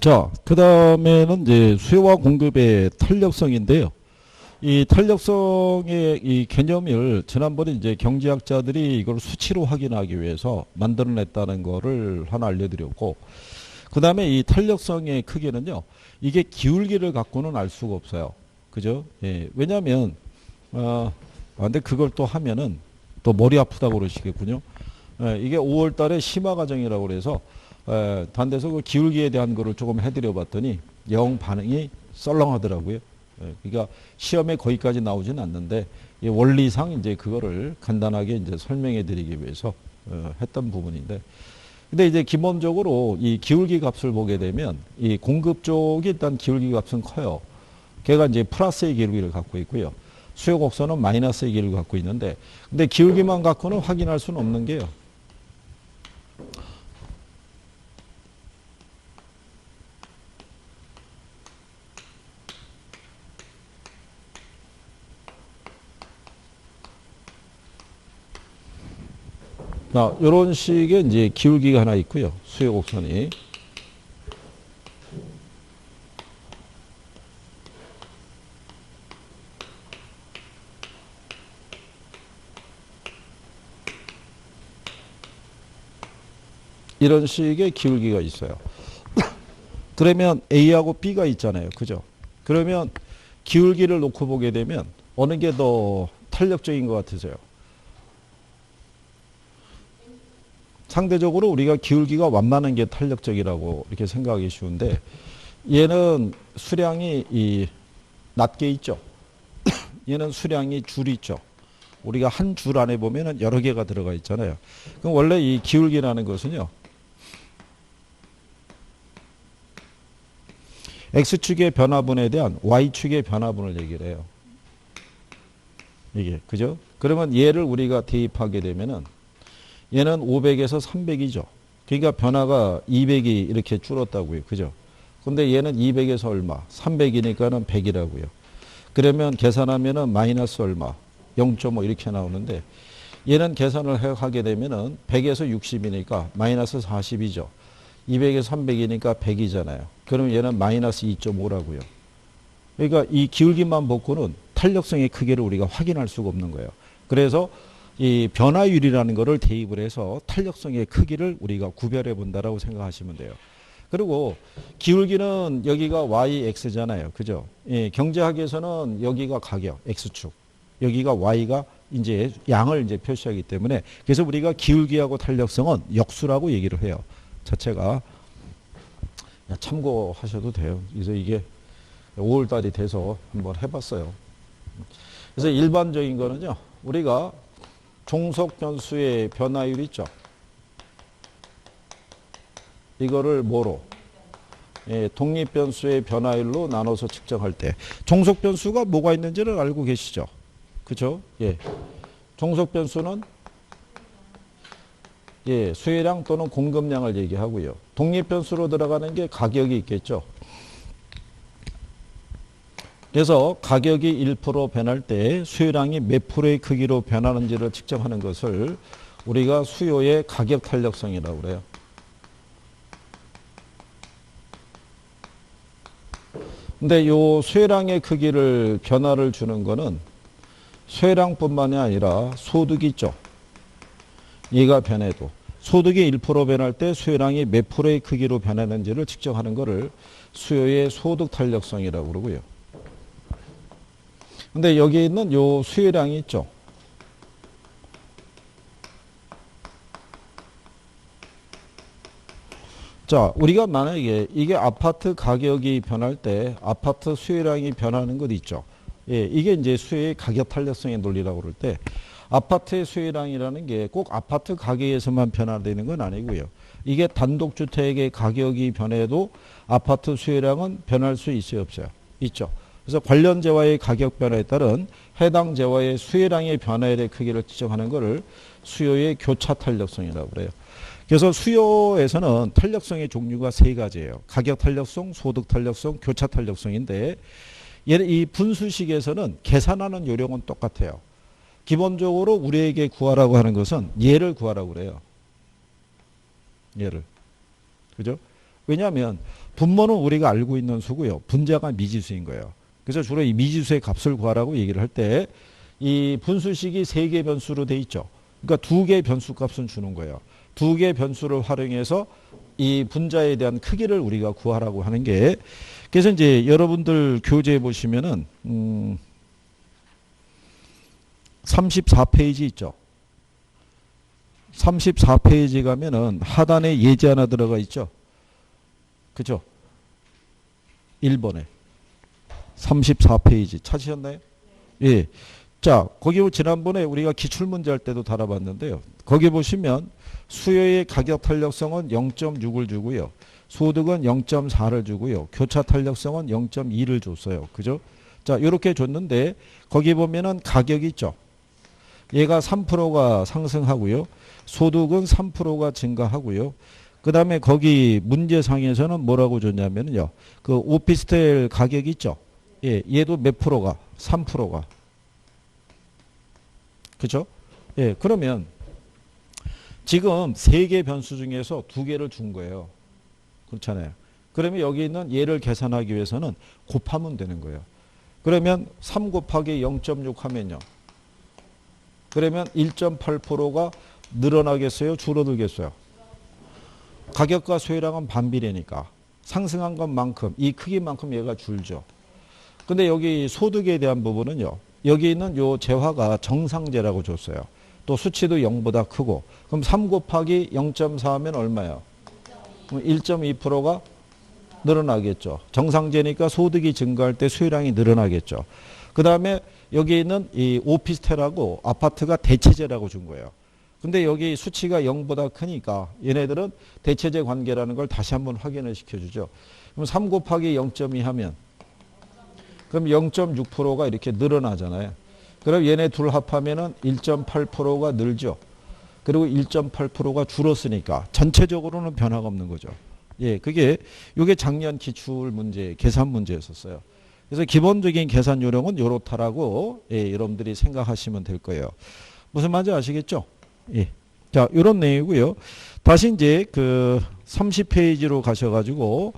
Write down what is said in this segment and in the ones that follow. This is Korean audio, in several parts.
자, 그 다음에는 이제 수요와 공급의 탄력성인데요. 이 탄력성의 이 개념을 지난번에 이제 경제학자들이 이걸 수치로 확인하기 위해서 만들어냈다는 거를 하나 알려드렸고, 그 다음에 이 탄력성의 크기는요, 이게 기울기를 갖고는 알 수가 없어요. 그죠? 예, 왜냐면, 근데 그걸 또 하면은 또 머리 아프다고 그러시겠군요. 예, 이게 5월 달에 심화 과정이라고 그래서, 단대서 그 기울기에 대한 거를 조금 해드려 봤더니 영 반응이 썰렁하더라고요. 그러니까 시험에 거기까지 나오진 않는데 원리상 이제 그거를 간단하게 이제 설명해 드리기 위해서 했던 부분인데, 근데 이제 기본적으로 이 기울기 값을 보게 되면 이 공급 쪽이 일단 기울기 값은 커요. 걔가 이제 플러스의 기울기를 갖고 있고요. 수요 곡선은 마이너스의 기울기를 갖고 있는데, 근데 기울기만 갖고는 확인할 수는 없는 게요. 자, 이런 식의 이제 기울기가 하나 있고요. 수요 곡선이. 이런 식의 기울기가 있어요. 그러면 A하고 B가 있잖아요. 그죠? 그러면 기울기를 놓고 보게 되면 어느 게 더 탄력적인 것 같으세요? 상대적으로 우리가 기울기가 완만한 게 탄력적이라고 이렇게 생각하기 쉬운데, 얘는 수량이 낮게 있죠. 얘는 수량이 줄 있죠. 우리가 한 줄 안에 보면은 여러 개가 들어가 있잖아요. 그럼 원래 이 기울기라는 것은요, X축의 변화분에 대한 Y축의 변화분을 얘기를 해요. 이게, 그죠? 그러면 얘를 우리가 대입하게 되면은 얘는 500에서 300이죠. 그러니까 변화가 200이 이렇게 줄었다고요. 그죠? 근데 얘는 200에서 얼마? 300이니까는 100이라고요. 그러면 계산하면은 마이너스 얼마? 0.5 이렇게 나오는데, 얘는 계산을 하게 되면은 100에서 60이니까 마이너스 40이죠. 200에서 300이니까 100이잖아요. 그러면 얘는 마이너스 2.5라고요. 그러니까 이 기울기만 보고는 탄력성의 크기를 우리가 확인할 수가 없는 거예요. 그래서 이 변화율이라는 것을 대입을 해서 탄력성의 크기를 우리가 구별해 본다라고 생각하시면 돼요. 그리고 기울기는 여기가 YX잖아요. 그죠? 예, 경제학에서는 여기가 가격, X축. 여기가 Y가 이제 양을 이제 표시하기 때문에, 그래서 우리가 기울기하고 탄력성은 역수라고 얘기를 해요. 자체가. 참고하셔도 돼요. 그래서 이게 5월 달이 돼서 한번 해봤어요. 그래서 일반적인 거는요, 우리가 종속 변수의 변화율 있죠. 이거를 뭐로? 예, 독립 변수의 변화율로 나눠서 측정할 때, 종속 변수가 뭐가 있는지를 알고 계시죠? 그죠? 예. 종속 변수는 예, 수요량 또는 공급량을 얘기하고요. 독립 변수로 들어가는 게 가격이 있겠죠. 그래서 가격이 1% 변할 때 수요량이 몇 프로의 크기로 변하는지를 측정하는 것을 우리가 수요의 가격 탄력성이라고 그래요. 근데 요 수요량의 크기를 변화를 주는 거는 수요량뿐만이 아니라 소득이 있죠. 얘가 변해도 소득이 1% 변할 때 수요량이 몇 프로의 크기로 변하는지를 측정하는 것을 수요의 소득 탄력성이라고 그러고요. 근데 여기 있는 요 수요량이 있죠. 자, 우리가 만약에 이게 아파트 가격이 변할 때 아파트 수요량이 변하는 것 있죠. 예, 이게 이제 수요의 가격 탄력성의 논리라고 그럴 때, 아파트의 수요량이라는 게 꼭 아파트 가격에서만 변화되는 건 아니고요. 이게 단독주택의 가격이 변해도 아파트 수요량은 변할 수 있어요, 없어요? 있죠. 그래서 관련 재화의 가격 변화에 따른 해당 재화의 수요량의 변화의 크기를 측정하는 것을 수요의 교차 탄력성이라고 그래요. 그래서 수요에서는 탄력성의 종류가 세 가지예요. 가격 탄력성, 소득 탄력성, 교차 탄력성인데, 이 분수식에서는 계산하는 요령은 똑같아요. 기본적으로 우리에게 구하라고 하는 것은 얘를 구하라고 그래요. 얘를. 그죠? 왜냐하면 분모는 우리가 알고 있는 수고요. 분자가 미지수인 거예요. 그래서 주로 이 미지수의 값을 구하라고 얘기를 할 때 이 분수식이 3개 변수로 돼 있죠. 그러니까 2개의 변수 값은 주는 거예요. 2개의 변수를 활용해서 이 분자에 대한 크기를 우리가 구하라고 하는 게, 그래서 이제 여러분들 교재에 보시면은 34페이지 있죠. 34페이지 가면은 하단에 예제 하나 들어가 있죠. 그죠? 1번에 34페이지 찾으셨나요? 예. 자, 거기 지난번에 우리가 기출문제 할 때도 다뤄봤는데요. 거기 보시면 수요의 가격 탄력성은 0.6을 주고요. 소득은 0.4를 주고요. 교차 탄력성은 0.2를 줬어요. 그죠? 자, 이렇게 줬는데 거기 보면은 가격이 있죠. 얘가 3%가 상승하고요. 소득은 3%가 증가하고요. 그 다음에 거기 문제상에서는 뭐라고 줬냐면요. 그 오피스텔 가격이 있죠. 예, 얘도 몇 프로가? 3%가. 그죠? 예, 그러면 지금 3개 변수 중에서 2개를 준 거예요. 그렇잖아요. 그러면 여기 있는 얘를 계산하기 위해서는 곱하면 되는 거예요. 그러면 3 곱하기 0.6 하면요. 그러면 1.8%가 늘어나겠어요? 줄어들겠어요? 가격과 수요량은 반비례니까 상승한 것만큼 이 크기만큼 얘가 줄죠. 근데 여기 소득에 대한 부분은요. 여기 있는 요 재화가 정상재라고 줬어요. 또 수치도 0보다 크고. 그럼 3 곱하기 0.4 하면 얼마예요? 1.2%가 늘어나겠죠. 정상재니까 소득이 증가할 때 수요량이 늘어나겠죠. 그 다음에 여기 있는 이 오피스텔하고 아파트가 대체재라고 준 거예요. 근데 여기 수치가 0보다 크니까 얘네들은 대체재 관계라는 걸 다시 한번 확인을 시켜주죠. 그럼 3 곱하기 0.2 하면 그럼 0.6%가 이렇게 늘어나잖아요. 그럼 얘네 둘 합하면은 1.8%가 늘죠. 그리고 1.8%가 줄었으니까 전체적으로는 변화가 없는 거죠. 예, 그게 이게 작년 기출 문제, 계산 문제였었어요. 그래서 기본적인 계산 요령은 요렇다라고 예, 여러분들이 생각하시면 될 거예요. 무슨 말인지 아시겠죠? 예. 자, 이런 내용이고요. 다시 이제 그 30페이지로 가셔가지고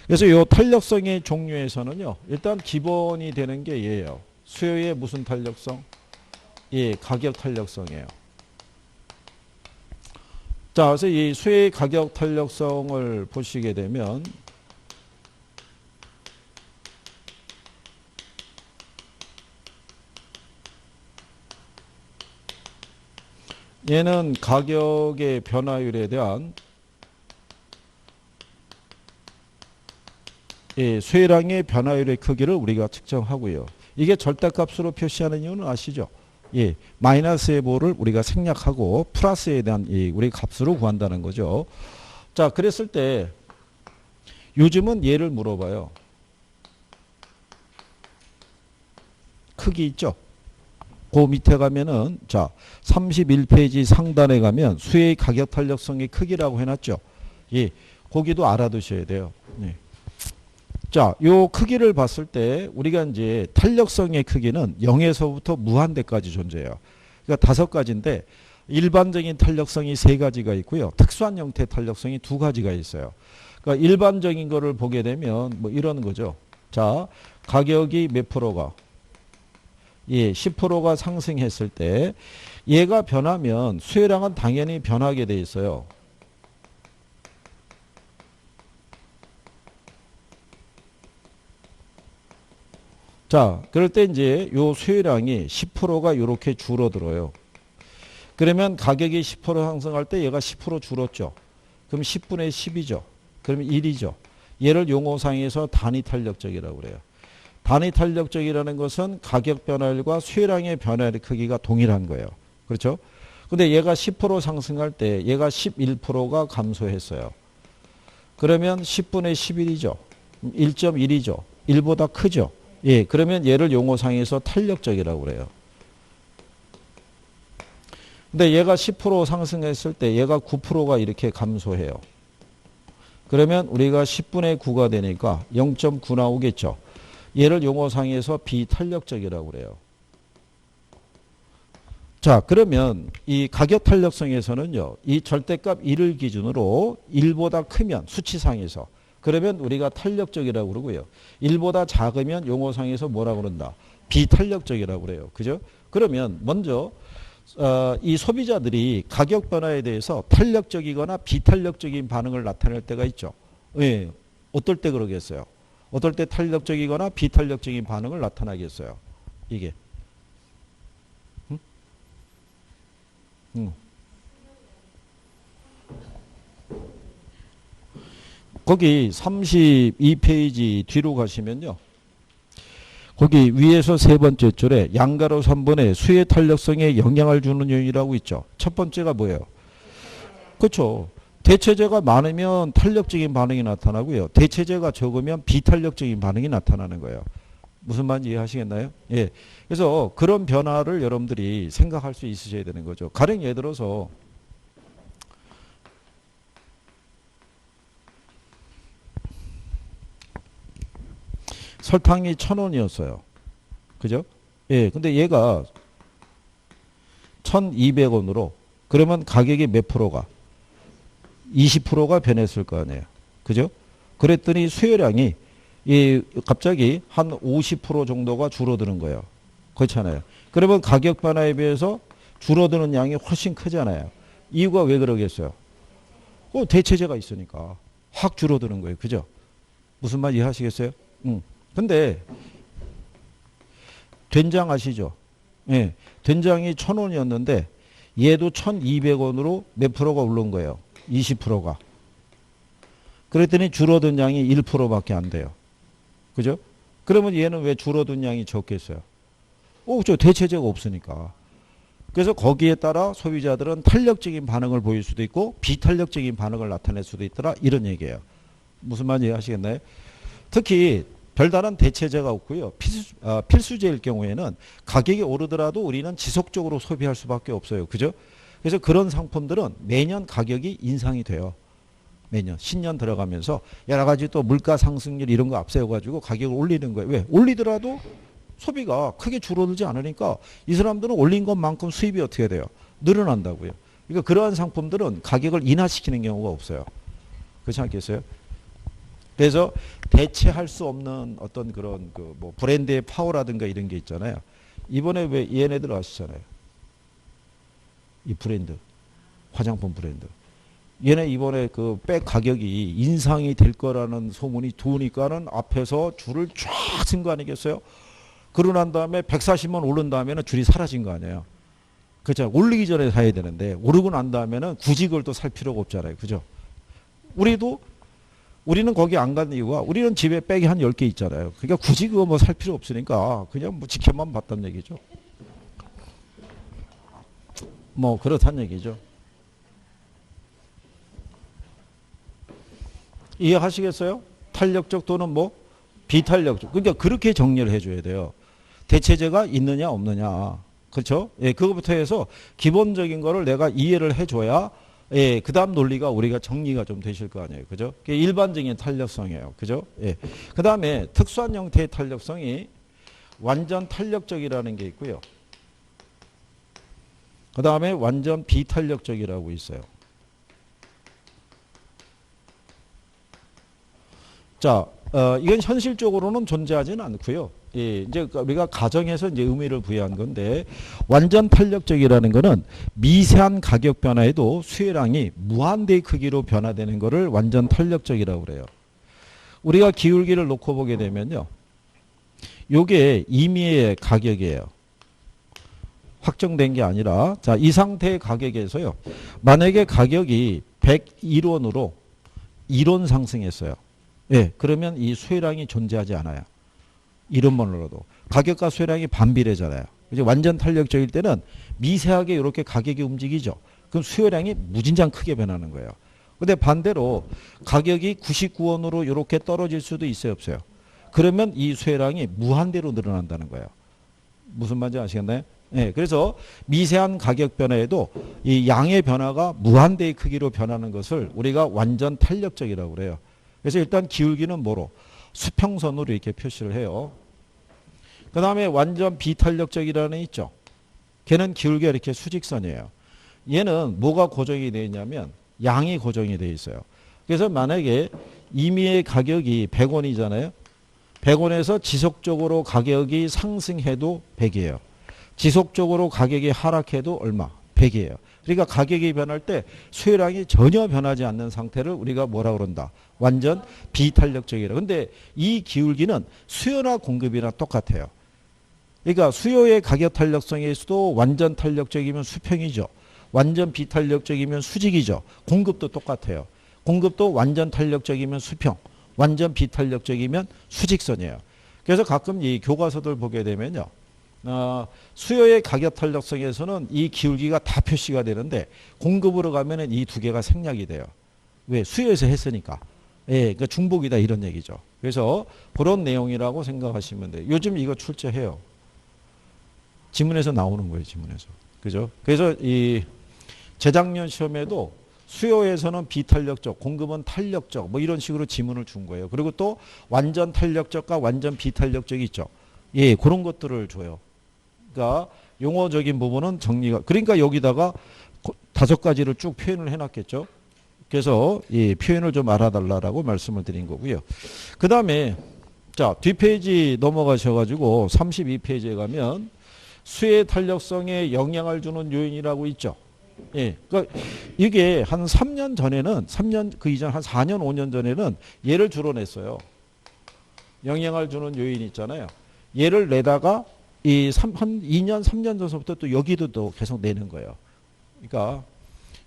그래서 요 탄력성의 종류에서는요. 일단 기본이 되는 게 얘예요. 수요의 무슨 탄력성? 예, 가격 탄력성이에요. 자, 그래서 이 수요의 가격 탄력성을 보시게 되면 얘는 가격의 변화율에 대한 예, 수요량의 변화율의 크기를 우리가 측정하고요. 이게 절대값으로 표시하는 이유는 아시죠? 예, 마이너스의 보를 우리가 생략하고 플러스에 대한 이 우리 값으로 구한다는 거죠. 자, 그랬을 때 요즘은 얘를 물어봐요. 크기 있죠? 그 밑에 가면은 자 31페이지 상단에 가면 수요의 가격 탄력성의 크기라고 해놨죠. 예, 거기도 알아두셔야 돼요. 예. 자, 요 크기를 봤을 때 우리가 이제 탄력성의 크기는 0에서부터 무한대까지 존재해요. 그러니까 5가지인데 일반적인 탄력성이 3가지가 있고요. 특수한 형태의 탄력성이 2가지가 있어요. 그러니까 일반적인 거를 보게 되면 뭐 이런 거죠. 자, 가격이 몇 프로가 예, 10%가 상승했을 때 얘가 변하면 수요량은 당연히 변하게 돼 있어요. 자, 그럴 때 이제 요 수요량이 10%가 이렇게 줄어들어요. 그러면 가격이 10% 상승할 때 얘가 10% 줄었죠. 그럼 10분의 10이죠. 그러면 1이죠. 얘를 용어상에서 단위 탄력적이라고 그래요. 단위 탄력적이라는 것은 가격 변화율과 수요량의 변화율의 크기가 동일한 거예요. 그렇죠? 근데 얘가 10% 상승할 때 얘가 11%가 감소했어요. 그러면 10분의 11이죠. 1.1이죠. 1보다 크죠. 예, 그러면 얘를 용어상에서 탄력적이라고 그래요. 근데 얘가 10% 상승했을 때 얘가 9%가 이렇게 감소해요. 그러면 우리가 10분의 9가 되니까 0.9 나오겠죠. 얘를 용어상에서 비탄력적이라고 그래요. 자, 그러면 이 가격 탄력성에서는요, 이 절대값 1을 기준으로 1보다 크면 수치상에서 그러면 우리가 탄력적이라고 그러고요. 1보다 작으면 용어상에서 뭐라고 그런다? 비탄력적이라고 그래요. 그죠? 그러면 먼저 이 소비자들이 가격 변화에 대해서 탄력적이거나 비탄력적인 반응을 나타낼 때가 있죠. 예. 어떨 때 그러겠어요? 어떨 때 탄력적이거나 비탄력적인 반응을 나타나겠어요? 이게. 거기 32페이지 뒤로 가시면요. 거기 위에서 세 번째 줄에 양가로 3번에 수의 탄력성에 영향을 주는 요인이라고 있죠. 첫 번째가 뭐예요? 그렇죠. 대체재가 많으면 탄력적인 반응이 나타나고요. 대체재가 적으면 비탄력적인 반응이 나타나는 거예요. 무슨 말인지 이해하시겠나요? 예. 그래서 그런 변화를 여러분들이 생각할 수 있으셔야 되는 거죠. 가령 예를 들어서 설탕이 1,000원이었어요. 그죠? 예. 근데 얘가 1,200원으로 그러면 가격이 몇 프로가? 20%가 변했을 거 아니에요. 그죠? 그랬더니 수요량이 갑자기 한 50% 정도가 줄어드는 거예요. 그렇잖아요. 그러면 가격 변화에 비해서 줄어드는 양이 훨씬 크잖아요. 이유가 왜 그러겠어요? 대체재가 있으니까 확 줄어드는 거예요. 그죠? 무슨 말 이해하시겠어요? 근데 된장 아시죠? 예. 된장이 1,000원이었는데 얘도 1,200원으로 몇 프로가 오른 거예요? 20%가. 그랬더니 줄어든 양이 1%밖에 안 돼요. 그죠? 그러면 얘는 왜 줄어든 양이 적겠어요? 저 대체재가 없으니까. 그래서 거기에 따라 소비자들은 탄력적인 반응을 보일 수도 있고 비탄력적인 반응을 나타낼 수도 있더라. 이런 얘기예요. 무슨 말인지 이해하시겠나요? 특히 별다른 대체재가 없고요. 필수재일 경우에는 가격이 오르더라도 우리는 지속적으로 소비할 수밖에 없어요. 그죠? 그래서 그런 상품들은 매년 가격이 인상이 돼요. 매년 신년 들어가면서 여러 가지 또 물가 상승률 이런 거 앞세워가지고 가격을 올리는 거예요. 왜? 올리더라도 소비가 크게 줄어들지 않으니까 이 사람들은 올린 것만큼 수입이 어떻게 돼요? 늘어난다고요. 그러니까 그러한 상품들은 가격을 인하시키는 경우가 없어요. 그렇지 않겠어요? 그래서 대체할 수 없는 어떤 그런 뭐 브랜드의 파워라든가 이런 게 있잖아요. 이번에 왜 얘네들 아시잖아요. 이 브랜드, 화장품 브랜드. 얘네 이번에 그 백 가격이 인상이 될 거라는 소문이 도니까는 앞에서 줄을 쫙 쓴 거 아니겠어요? 그러고 난 다음에 140만 오른 다음에는 줄이 사라진 거 아니에요. 그죠? 올리기 전에 사야 되는데 오르고 난 다음에는 굳이 그걸 또 살 필요가 없잖아요. 그죠? 우리는 거기 안 간 이유가 우리는 집에 백이 한 10개 있잖아요. 그러니까 굳이 그거 뭐 살 필요 없으니까 그냥 뭐 지켜만 봤단 얘기죠. 뭐 그렇단 얘기죠. 이해하시겠어요? 탄력적 또는 뭐 비탄력적. 그러니까 그렇게 정리를 해줘야 돼요. 대체재가 있느냐 없느냐. 그렇죠? 예, 그거부터 해서 기본적인 거를 내가 이해를 해줘야 예, 그 다음 논리가 우리가 정리가 좀 되실 거 아니에요. 그죠? 그게 일반적인 탄력성이에요. 그죠? 예. 그 다음에 특수한 형태의 탄력성이 완전 탄력적이라는 게 있고요. 그 다음에 완전 비탄력적이라고 있어요. 자, 이건 현실적으로는 존재하지는 않고요. 예, 이제 우리가 가정에서 이제 의미를 부여한 건데 완전 탄력적이라는 거는 미세한 가격 변화에도 수요량이 무한대의 크기로 변화되는 거를 완전 탄력적이라고 그래요. 우리가 기울기를 놓고 보게 되면요. 요게 임의의 가격이에요. 확정된 게 아니라 자, 이 상태의 가격에서요. 만약에 가격이 101원으로 1원 상승했어요. 예, 그러면 이 수요량이 존재하지 않아요. 이름만으로도. 가격과 수요량이 반비례잖아요. 이제 완전 탄력적일 때는 미세하게 이렇게 가격이 움직이죠. 그럼 수요량이 무진장 크게 변하는 거예요. 근데 반대로 가격이 99원으로 이렇게 떨어질 수도 있어요, 없어요? 그러면 이 수요량이 무한대로 늘어난다는 거예요. 무슨 말인지 아시겠나요? 네, 그래서 미세한 가격 변화에도 이 양의 변화가 무한대의 크기로 변하는 것을 우리가 완전 탄력적이라고 그래요. 그래서 일단 기울기는 뭐로? 수평선으로 이렇게 표시를 해요. 그 다음에 완전 비탄력적이라는 있죠. 걔는 기울기가 이렇게 수직선이에요. 얘는 뭐가 고정이 되어 있냐면 양이 고정이 되어 있어요. 그래서 만약에 임의의 가격이 100원이잖아요. 100원에서 지속적으로 가격이 상승해도 100이에요. 지속적으로 가격이 하락해도 얼마? 100이에요. 그러니까 가격이 변할 때 수요량이 전혀 변하지 않는 상태를 우리가 뭐라 그런다? 완전 비탄력적이라. 근데 이 기울기는 수요나 공급이랑 똑같아요. 그러니까 수요의 가격 탄력성에서도 완전 탄력적이면 수평이죠. 완전 비탄력적이면 수직이죠. 공급도 똑같아요. 공급도 완전 탄력적이면 수평, 완전 비탄력적이면 수직선이에요. 그래서 가끔 이 교과서들 보게 되면요. 수요의 가격 탄력성에서는 이 기울기가 다 표시가 되는데 공급으로 가면은 이 두 개가 생략이 돼요. 왜? 수요에서 했으니까. 예, 그러니까 중복이다 이런 얘기죠. 그래서 그런 내용이라고 생각하시면 돼요. 요즘 이거 출제해요. 지문에서 나오는 거예요, 지문에서. 그죠? 그래서 이 재작년 시험에도 수요에서는 비탄력적, 공급은 탄력적, 뭐 이런 식으로 지문을 준 거예요. 그리고 또 완전 탄력적과 완전 비탄력적이 있죠. 예, 그런 것들을 줘요. 그러니까 용어적인 부분은 정리가, 그러니까 여기다가 5가지를 쭉 표현을 해놨겠죠. 그래서 이 표현을 좀 알아달라고 말씀을 드린 거고요. 그 다음에 자, 뒷페이지 넘어가셔가지고 32페이지에 가면 수의 탄력성에 영향을 주는 요인이라고 있죠. 예. 그러니까 이게 한 3년 전에는, 3년 그 이전 한 4년, 5년 전에는 얘를 주로 냈어요. 영향을 주는 요인 있잖아요. 얘를 내다가 한 2년, 3년 전서부터 또 여기도 또 계속 내는 거예요. 그러니까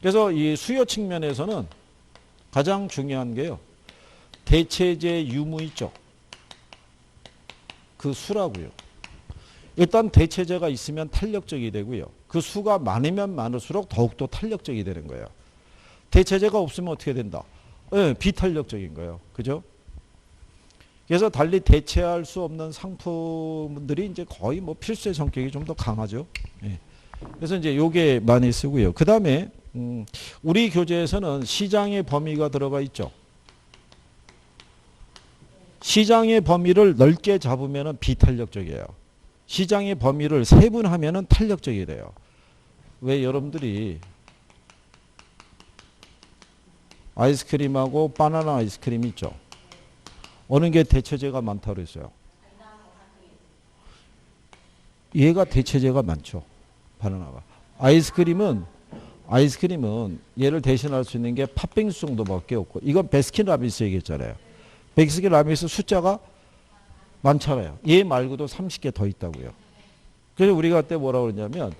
그래서 이 수요 측면에서는 가장 중요한 게요. 대체재 유무 있죠. 그 수라고요. 일단 대체재가 있으면 탄력적이 되고요. 그 수가 많으면 많을수록 더욱더 탄력적이 되는 거예요. 대체재가 없으면 어떻게 된다? 네, 비탄력적인 거예요. 그죠? 그래서 달리 대체할 수 없는 상품들이 이제 거의 뭐 필수의 성격이 좀 더 강하죠. 네. 그래서 이제 요게 많이 쓰고요. 그 다음에 우리 교재에서는 시장의 범위가 들어가 있죠. 시장의 범위를 넓게 잡으면 비탄력적이에요. 시장의 범위를 세분하면 탄력적이 돼요. 왜 여러분들이 아이스크림하고 바나나 아이스크림 있죠. 어느 게 대체재가 많다고 그랬어요? 얘가 대체재가 많죠. 바나나가. 아이스크림은 얘를 대신할 수 있는 게 팥빙수 정도밖에 없고, 이건 베스킨라빈스 얘기했잖아요. 베스킨라빈스 숫자가 많잖아요. 얘 말고도 30개 더 있다고요. 그래서 우리가 그때 뭐라고 그러냐면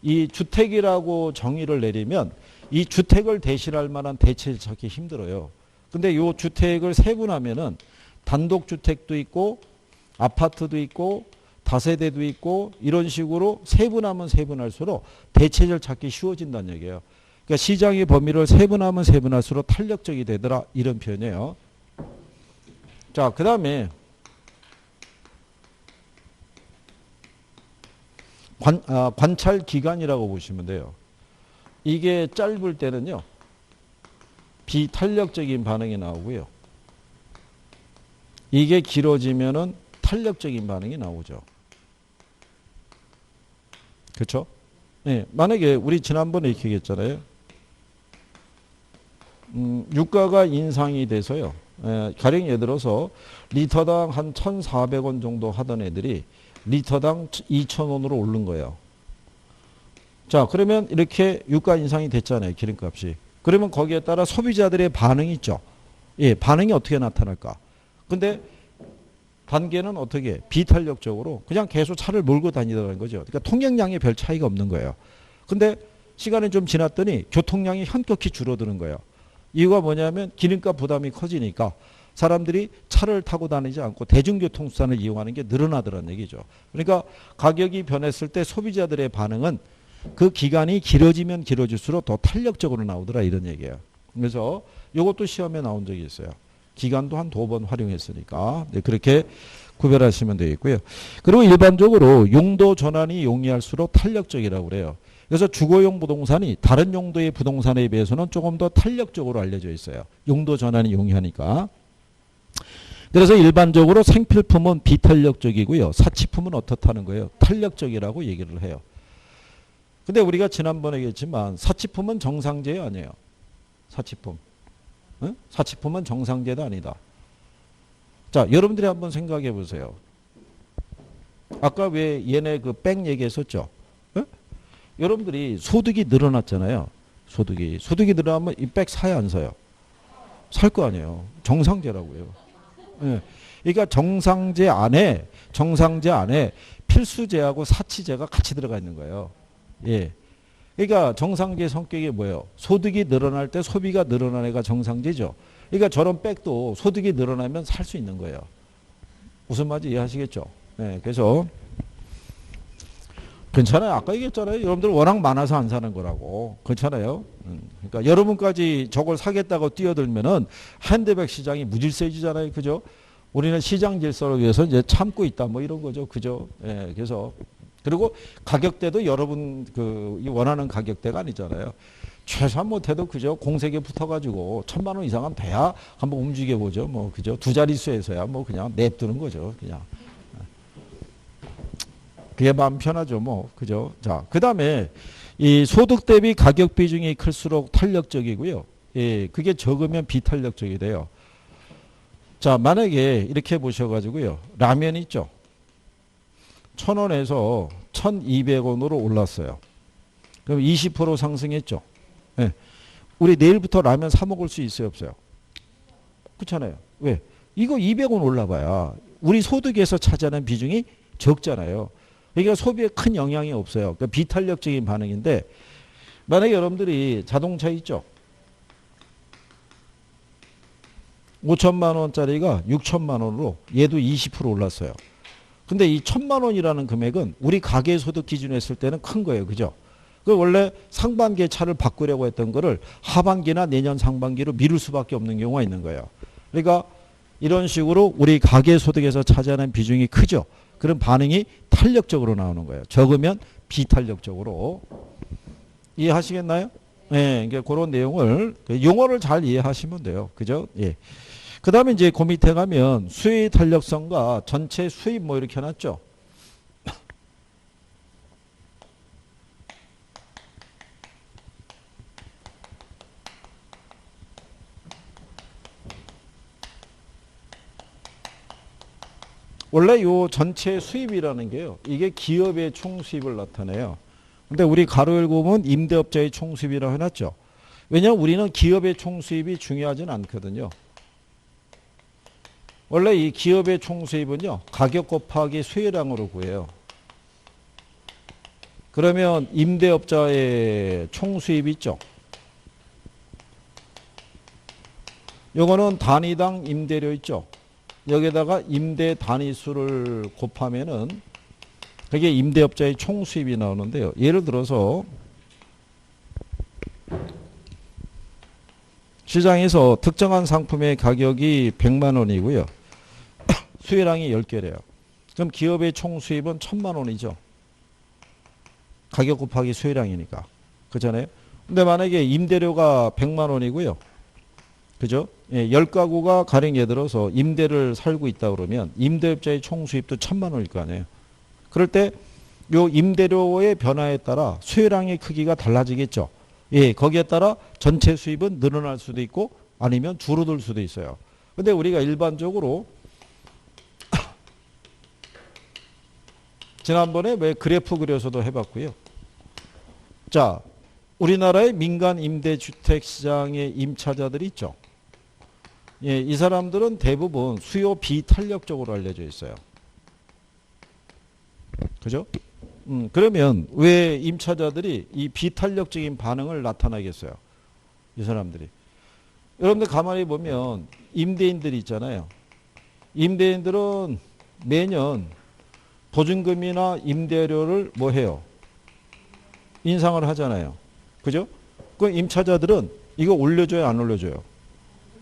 이 주택이라고 정의를 내리면 이 주택을 대신할 만한 대체를 찾기 힘들어요. 근데 이 주택을 세분하면은 단독주택도 있고 아파트도 있고 다세대도 있고 이런 식으로 세분하면 세분할수록 대체를 찾기 쉬워진다는 얘기예요. 그러니까 시장의 범위를 세분하면 세분할수록 탄력적이 되더라 이런 표현이에요. 자, 그 다음에 관찰 기간이라고 보시면 돼요. 이게 짧을 때는요. 비탄력적인 반응이 나오고요. 이게 길어지면은 탄력적인 반응이 나오죠. 그렇죠? 네, 만약에 우리 지난번에 이렇게 얘기했잖아요. 유가가 인상이 돼서요. 가령 예를 들어서 리터당 한 1,400원 정도 하던 애들이 리터당 2,000원으로 오른 거예요. 자, 그러면 이렇게 유가 인상이 됐잖아요. 기름값이. 그러면 거기에 따라 소비자들의 반응이 있죠. 예, 반응이 어떻게 나타날까? 근데 단계는 어떻게? 비탄력적으로 그냥 계속 차를 몰고 다니더라는 거죠. 그러니까 통행량에 별 차이가 없는 거예요. 근데 시간이 좀 지났더니 교통량이 현격히 줄어드는 거예요. 이유가 뭐냐면 기름값 부담이 커지니까 사람들이 차를 타고 다니지 않고 대중교통수단을 이용하는 게 늘어나더라는 얘기죠. 그러니까 가격이 변했을 때 소비자들의 반응은 그 기간이 길어지면 길어질수록 더 탄력적으로 나오더라 이런 얘기예요. 그래서 이것도 시험에 나온 적이 있어요. 기간도 한 2번 활용했으니까 네, 그렇게 구별하시면 되겠고요. 그리고 일반적으로 용도 전환이 용이할수록 탄력적이라고 그래요. 그래서 주거용 부동산이 다른 용도의 부동산에 비해서는 조금 더 탄력적으로 알려져 있어요. 용도 전환이 용이하니까. 그래서 일반적으로 생필품은 비탄력적이고요. 사치품은 어떻다는 거예요? 탄력적이라고 얘기를 해요. 근데 우리가 지난번에 얘기했지만 사치품은 정상제 아니에요. 사치품. 응? 사치품은 정상제도 아니다. 자, 여러분들이 한번 생각해 보세요. 아까 왜 얘네 그 백 얘기했었죠? 응? 여러분들이 소득이 늘어났잖아요. 소득이 늘어나면 이 백 사야 안 사요? 살 거 아니에요. 정상제라고요. 예. 그러니까 정상제 안에 필수제하고 사치제가 같이 들어가 있는 거예요. 예. 그러니까 정상제 성격이 뭐예요? 소득이 늘어날 때 소비가 늘어나는 애가 정상제죠. 그러니까 저런 백도 소득이 늘어나면 살 수 있는 거예요. 무슨 말인지 이해하시겠죠? 예. 그래서 괜찮아요. 아까 얘기했잖아요. 여러분들 워낙 많아서 안 사는 거라고. 괜찮아요. 그러니까 여러분까지 저걸 사겠다고 뛰어들면은 핸드백 시장이 무질서해지잖아요. 그죠? 우리는 시장 질서를 위해서 이제 참고 있다. 뭐 이런 거죠. 그죠? 예. 그래서 그리고 가격대도 여러분 그 원하는 가격대가 아니잖아요. 최소한 못해도 그죠? 공세에 붙어가지고 1,000만 원 이상은 돼야 한번 움직여 보죠. 뭐 그죠? 두 자릿수에서야 뭐 그냥 냅두는 거죠. 그냥. 그게 마음 편하죠, 뭐. 그죠? 자, 그 다음에 이 소득 대비 가격 비중이 클수록 탄력적이고요. 예, 그게 적으면 비탄력적이 돼요. 자, 만약에 이렇게 보셔가지고요. 라면 있죠? 1,000원에서 1,200원으로 올랐어요. 그럼 20% 상승했죠? 예. 우리 내일부터 라면 사 먹을 수 있어요, 없어요? 그렇잖아요. 왜? 이거 200원 올라봐야 우리 소득에서 차지하는 비중이 적잖아요. 그러니까 소비에 큰 영향이 없어요. 그러니까 비탄력적인 반응인데 만약에 여러분들이 자동차 있죠. 5천만 원짜리가 6천만 원으로 얘도 20% 올랐어요. 근데 이 1,000만 원이라는 금액은 우리 가계 소득 기준으로 했을 때는 큰 거예요. 그죠? 그 원래 상반기에 차를 바꾸려고 했던 거를 하반기나 내년 상반기로 미룰 수밖에 없는 경우가 있는 거예요. 그러니까 이런 식으로 우리 가계 소득에서 차지하는 비중이 크죠. 그런 반응이 탄력적으로 나오는 거예요. 적으면 비탄력적으로. 이해하시겠나요? 예, 그러니까 그런 내용을 용어를 잘 이해하시면 돼요. 그죠? 예. 그 다음에 이제 그 밑에 가면 수의 탄력성과 전체 수입 뭐 이렇게 해놨죠. 원래 요 전체 수입이라는 게요. 이게 기업의 총 수입을 나타내요. 근데 우리 가로 열고 보면 임대업자의 총 수입이라고 해놨죠. 왜냐하면 우리는 기업의 총 수입이 중요하진 않거든요. 원래 이 기업의 총 수입은요. 가격 곱하기 수혜량으로 구해요. 그러면 임대업자의 총 수입이 있죠. 요거는 단위당 임대료 있죠. 여기다가 임대 단위수를 곱하면은 그게 임대업자의 총 수입이 나오는데요. 예를 들어서 시장에서 특정한 상품의 가격이 100만 원이고요. 수혜량이 10개래요. 그럼 기업의 총 수입은 1,000만 원이죠. 가격 곱하기 수혜량이니까. 그렇잖아요. 근데 만약에 임대료가 100만 원이고요. 그죠? 예, 10가구가 가령 예를 들어서 임대를 살고 있다 그러면 임대업자의 총 수입도 1,000만 원일 거 아니에요. 그럴 때 요 임대료의 변화에 따라 수혜량의 크기가 달라지겠죠. 예, 거기에 따라 전체 수입은 늘어날 수도 있고 아니면 줄어들 수도 있어요. 근데 우리가 일반적으로 지난번에 왜 그래프 그려서도 해봤고요. 자, 우리나라의 민간 임대주택 시장의 임차자들이 있죠. 예, 이 사람들은 대부분 수요 비탄력적으로 알려져 있어요. 그죠? 그러면 왜 임차자들이 이 비탄력적인 반응을 나타나겠어요? 이 사람들이. 여러분들 가만히 보면 임대인들이 있잖아요. 임대인들은 매년 보증금이나 임대료를 뭐 해요? 인상을 하잖아요. 그죠? 그 임차자들은 이거 올려줘요, 안 올려줘요?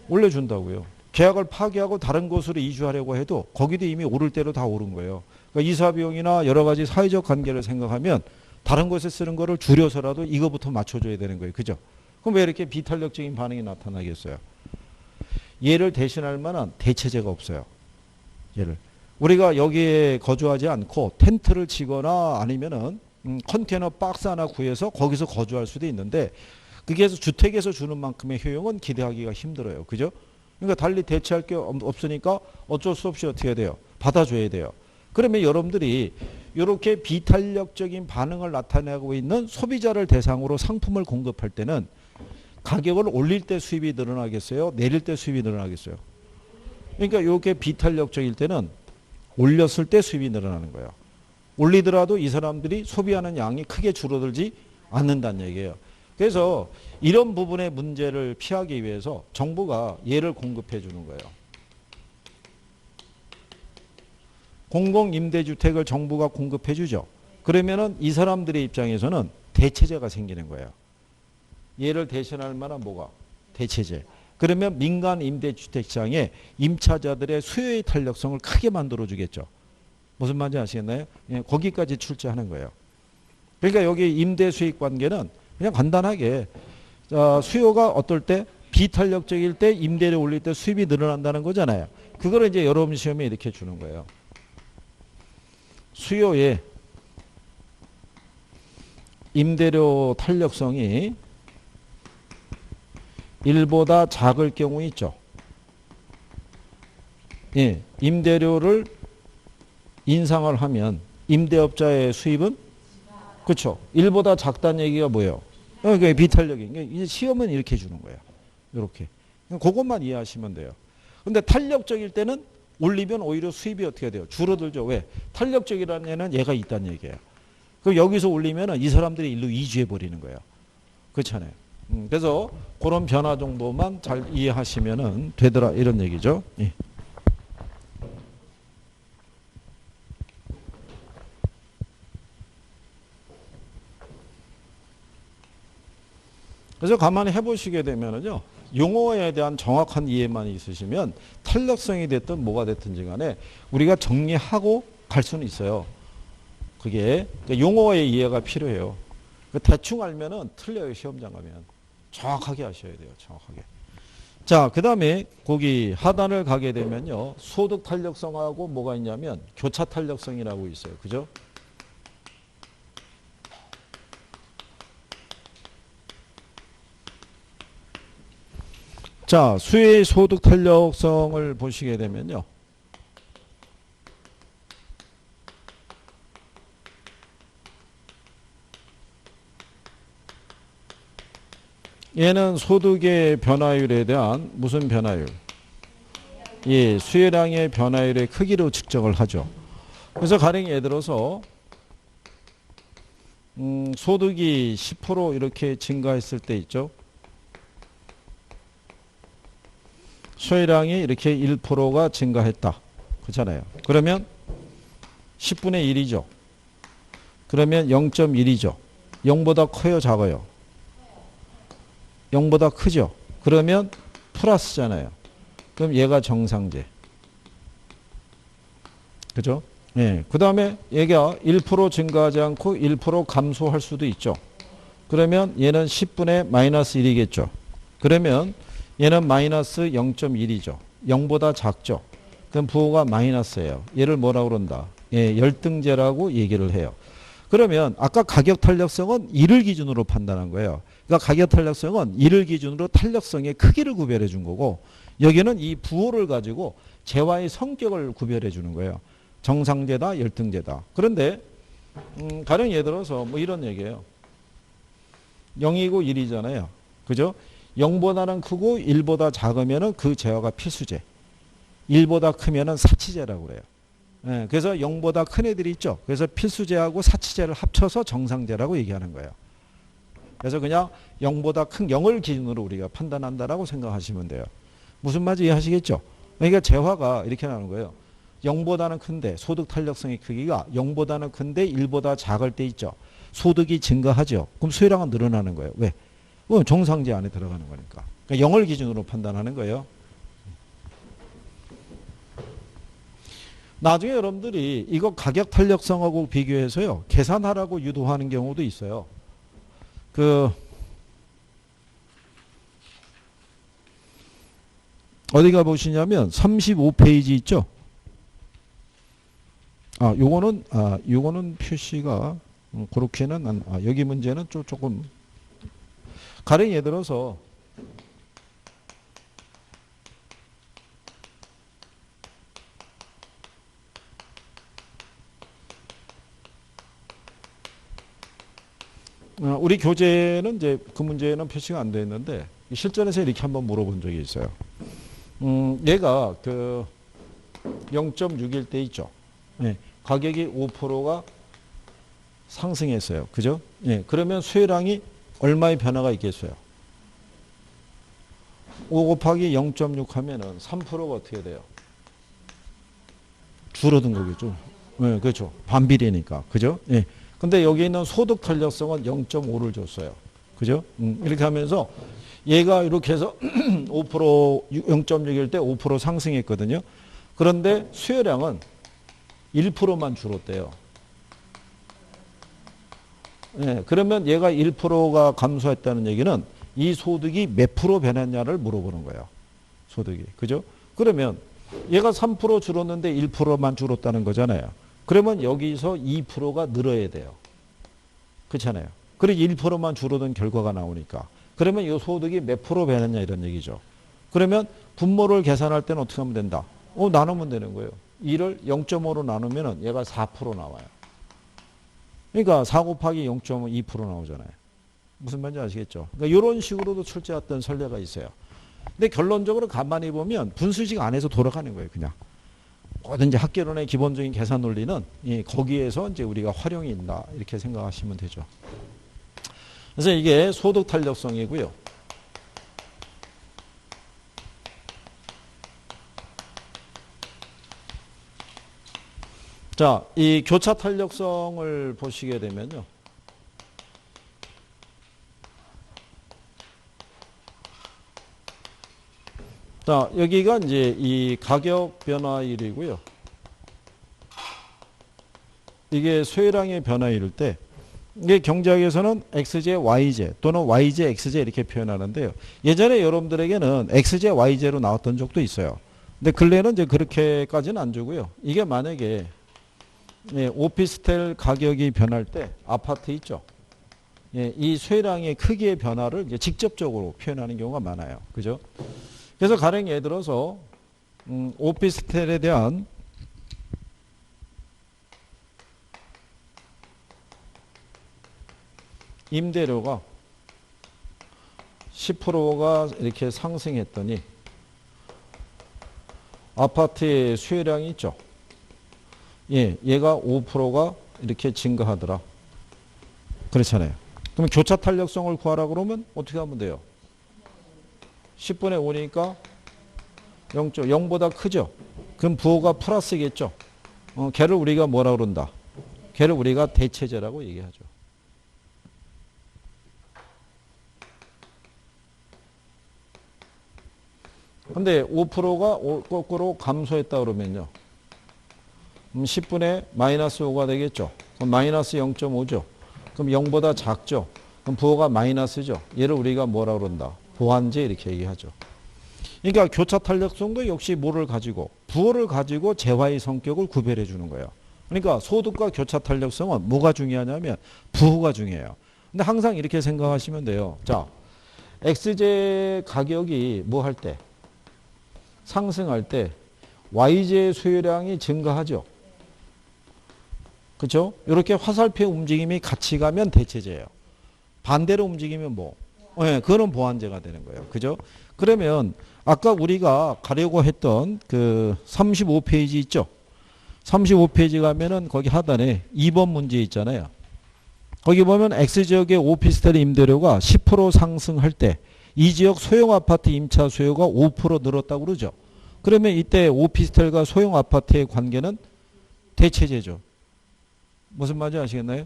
올려준다고요. 계약을 파기하고 다른 곳으로 이주하려고 해도 거기도 이미 오를 대로 다 오른 거예요. 그러니까 이사 비용이나 여러 가지 사회적 관계를 생각하면 다른 곳에 쓰는 거를 줄여서라도 이거부터 맞춰줘야 되는 거예요. 그죠? 그럼 왜 이렇게 비탄력적인 반응이 나타나겠어요? 얘를 대신할 만한 대체제가 없어요. 얘를. 우리가 여기에 거주하지 않고 텐트를 치거나 아니면은 컨테이너 박스 하나 구해서 거기서 거주할 수도 있는데 그게 주택에서 주는 만큼의 효용은 기대하기가 힘들어요. 그죠? 그러니까 달리 대체할 게 없으니까 어쩔 수 없이 어떻게 해야 돼요? 받아줘야 돼요. 그러면 여러분들이 이렇게 비탄력적인 반응을 나타내고 있는 소비자를 대상으로 상품을 공급할 때는 가격을 올릴 때 수입이 늘어나겠어요? 내릴 때 수입이 늘어나겠어요? 그러니까 이렇게 비탄력적일 때는 올렸을 때 수입이 늘어나는 거예요. 올리더라도 이 사람들이 소비하는 양이 크게 줄어들지 않는다는 얘기예요. 그래서 이런 부분의 문제를 피하기 위해서 정부가 얘를 공급해 주는 거예요. 공공임대주택을 정부가 공급해 주죠. 그러면은 이 사람들의 입장에서는 대체제가 생기는 거예요. 얘를 대신할 만한 뭐가? 대체제. 그러면 민간 임대주택 시장에 임차자들의 수요의 탄력성을 크게 만들어 주겠죠. 무슨 말인지 아시겠나요? 예, 거기까지 출제하는 거예요. 그러니까 여기 임대 수익 관계는 그냥 간단하게 수요가 어떨 때 비탄력적일 때 임대를 올릴 때 수입이 늘어난다는 거잖아요. 그거를 이제 여러분 시험에 이렇게 주는 거예요. 수요의 임대료 탄력성이 1보다 작을 경우 있죠. 예, 임대료를 인상을 하면 임대업자의 수입은 그렇죠. 1보다 작다는 얘기가 뭐예요? 그게 비탄력이. 이제 시험은 이렇게 주는 거예요. 이렇게. 그것만 이해하시면 돼요. 근데 탄력적일 때는 올리면 오히려 수입이 어떻게 돼요? 줄어들죠. 왜? 탄력적이라는 얘는 얘가 있다는 얘기예요. 그럼 여기서 올리면 이 사람들이 일로 이주해 버리는 거예요. 그렇잖아요. 그래서 그런 변화 정도만 잘 이해하시면 되더라 이런 얘기죠. 예. 그래서 가만히 해보시게 되면은요, 용어에 대한 정확한 이해만 있으시면 탄력성이 됐든 뭐가 됐든지 간에 우리가 정리하고 갈 수는 있어요. 그게 용어의 이해가 필요해요. 대충 알면은 틀려요. 시험장 가면. 정확하게 하셔야 돼요. 정확하게. 자, 그 다음에 거기 하단을 가게 되면요, 소득 탄력성하고 뭐가 있냐면 교차 탄력성이라고 있어요. 그죠? 자, 수혜의 소득 탄력성을 보시게 되면요. 얘는 소득의 변화율에 대한 무슨 변화율? 예, 수혜량의 변화율의 크기로 측정을 하죠. 그래서 가령 예를 들어서 소득이 10% 이렇게 증가했을 때 있죠. 수혜량이 이렇게 1%가 증가했다. 그렇잖아요. 그러면 10분의 1이죠. 그러면 0.1이죠. 0보다 커요, 작아요? 0보다 크죠. 그러면 플러스잖아요. 그럼 얘가 정상제. 그죠? 예. 그 다음에 얘가 1% 증가하지 않고 1% 감소할 수도 있죠. 그러면 얘는 10분의 마이너스 1이겠죠. 그러면 얘는 마이너스 0.1이죠. 0보다 작죠. 그럼 부호가 마이너스예요. 얘를 뭐라고 그런다? 예, 열등제라고 얘기를 해요. 그러면 아까 가격 탄력성은 1을 기준으로 판단한 거예요. 그러니까 가격 탄력성은 1을 기준으로 탄력성의 크기를 구별해 준 거고, 여기는 이 부호를 가지고 재화의 성격을 구별해 주는 거예요. 정상제다, 열등제다. 그런데 가령 예를 들어서 뭐 이런 얘기예요. 0이고 1이잖아요. 그죠? 0보다는 크고 1보다 작으면은 그 재화가 필수제. 1보다 크면은 사치제라고 그래요. 예, 그래서 0보다 큰 애들이 있죠. 그래서 필수제하고 사치제를 합쳐서 정상제라고 얘기하는 거예요. 그래서 그냥 0보다 큰 0을 기준으로 우리가 판단한다라고 생각하시면 돼요. 무슨 말인지 이해하시겠죠? 그러니까 재화가 이렇게 나오는 거예요. 0보다는 큰데 소득 탄력성의 크기가 0보다는 큰데 1보다 작을 때 있죠. 소득이 증가하죠. 그럼 수혜량은 늘어나는 거예요. 왜? 정상제 안에 들어가는 거니까. 그러니까 0을 기준으로 판단하는 거예요. 나중에 여러분들이 이거 가격 탄력성하고 비교해서요, 계산하라고 유도하는 경우도 있어요. 어디가 보시냐면 35페이지 있죠? 요거는 표시가 그렇게는 여기 문제는 조금 가령 예를 들어서 우리 교재는 이제 그 문제는 표시가 안 되어 있는데 실전에서 이렇게 한번 물어본 적이 있어요. 얘가 그 0.6일 때 있죠. 예, 가격이 5%가 상승했어요. 그죠? 예, 그러면 수혜량이 얼마의 변화가 있겠어요? 5 곱하기 0.6 하면은 3%가 어떻게 돼요? 줄어든 거겠죠. 예, 그렇죠. 반비례니까. 그죠? 예. 근데 여기 있는 소득 탄력성은 0.5를 줬어요. 그죠? 이렇게 하면서 얘가 이렇게 해서 5% 0.6일 때 5% 상승했거든요. 그런데 수요량은 1%만 줄었대요. 예, 그러면 얘가 1%가 감소했다는 얘기는 이 소득이 몇 프로 변했냐를 물어보는 거예요. 소득이. 그죠? 그러면 얘가 3% 줄었는데 1%만 줄었다는 거잖아요. 그러면 여기서 2%가 늘어야 돼요. 그렇잖아요. 그리고 1%만 줄어든 결과가 나오니까. 그러면 이 소득이 몇 프로 변했냐 이런 얘기죠. 그러면 분모를 계산할 때는 어떻게 하면 된다? 나누면 되는 거예요. 2를 0.5로 나누면 얘가 4% 나와요. 그러니까 4 곱하기 0.5 2% 나오잖아요. 무슨 말인지 아시겠죠? 그러니까 이런 식으로도 출제했던 선례가 있어요. 근데 결론적으로 가만히 보면 분수식 안에서 돌아가는 거예요. 그냥. 뭐든지 학개론의 기본적인 계산 논리는 거기에서 이제 우리가 활용이 있다. 이렇게 생각하시면 되죠. 그래서 이게 소득 탄력성이고요. 자, 이 교차 탄력성을 보시게 되면요. 자, 여기가 이제 이 가격 변화율이고요. 이게 수혜량의 변화율일 때, 이게 경제학에서는 XJ, YJ 또는 YJ, XJ 이렇게 표현하는데요. 예전에 여러분들에게는 XJ, YJ로 나왔던 적도 있어요. 근데 근래는 이제 그렇게까지는 안 주고요. 이게 만약에 오피스텔 가격이 변할 때 아파트 있죠. 이 수혜량의 크기의 변화를 이제 직접적으로 표현하는 경우가 많아요. 그죠? 그래서 가령 예를 들어서 오피스텔에 대한 임대료가 10%가 이렇게 상승했더니 아파트의 수혜량이 있죠. 얘가 5%가 이렇게 증가하더라. 그렇잖아요. 그럼 교차 탄력성을 구하라 그러면 어떻게 하면 돼요? 10분의 5니까 0.0보다 크죠. 그럼 부호가 플러스겠죠. 걔를 우리가 뭐라 그런다? 걔를 우리가 대체제라고 얘기하죠. 근데 5%가 거꾸로 감소했다 그러면요. 10분의 마이너스 5가 되겠죠. 그럼 마이너스 0.5죠. 그럼 0보다 작죠. 그럼 부호가 마이너스죠. 얘를 우리가 뭐라 그런다? 보완제 이렇게 얘기하죠. 그러니까 교차 탄력성도 역시 뭐를 가지고? 부호를 가지고 재화의 성격을 구별해 주는 거예요. 그러니까 소득과 교차 탄력성은 뭐가 중요하냐면 부호가 중요해요. 근데 항상 이렇게 생각하시면 돼요. 자, XJ 가격이 뭐 할 때? 상승할 때 YJ 수요량이 증가하죠. 그렇죠? 이렇게 화살표 움직임이 같이 가면 대체제예요. 반대로 움직이면 뭐? 그거는 보완제가 되는 거예요. 그죠? 그러면 아까 우리가 가려고 했던 그 35페이지 있죠? 35페이지 가면은 거기 하단에 2번 문제 있잖아요. 거기 보면 X지역의 오피스텔 임대료가 10% 상승할 때 이 지역 소형 아파트 임차 수요가 5% 늘었다고 그러죠. 그러면 이때 오피스텔과 소형 아파트의 관계는 대체제죠. 무슨 말인지 아시겠나요?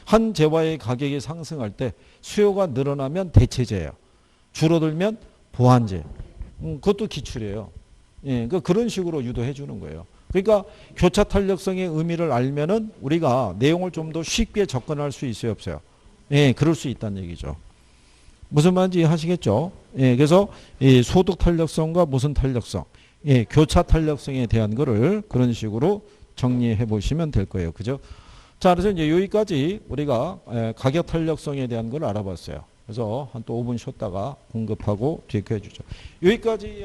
한 재화의 가격이 상승할 때 수요가 늘어나면 대체제예요. 줄어들면 보완제. 그것도 기출이에요. 그러니까 그런 식으로 유도해 주는 거예요. 그러니까 교차 탄력성의 의미를 알면은 우리가 내용을 좀 더 쉽게 접근할 수 있어요, 없어요? 그럴 수 있다는 얘기죠. 무슨 말인지 하시겠죠? 그래서 이 소득 탄력성과 무슨 탄력성, 교차 탄력성에 대한 거를 그런 식으로 정리해 보시면 될 거예요. 그죠? 자, 그래서 이제 여기까지 우리가 가격 탄력성에 대한 걸 알아봤어요. 그래서 한 또 5분 쉬었다가 공급하고 뒤에 거 해주죠. 여기까지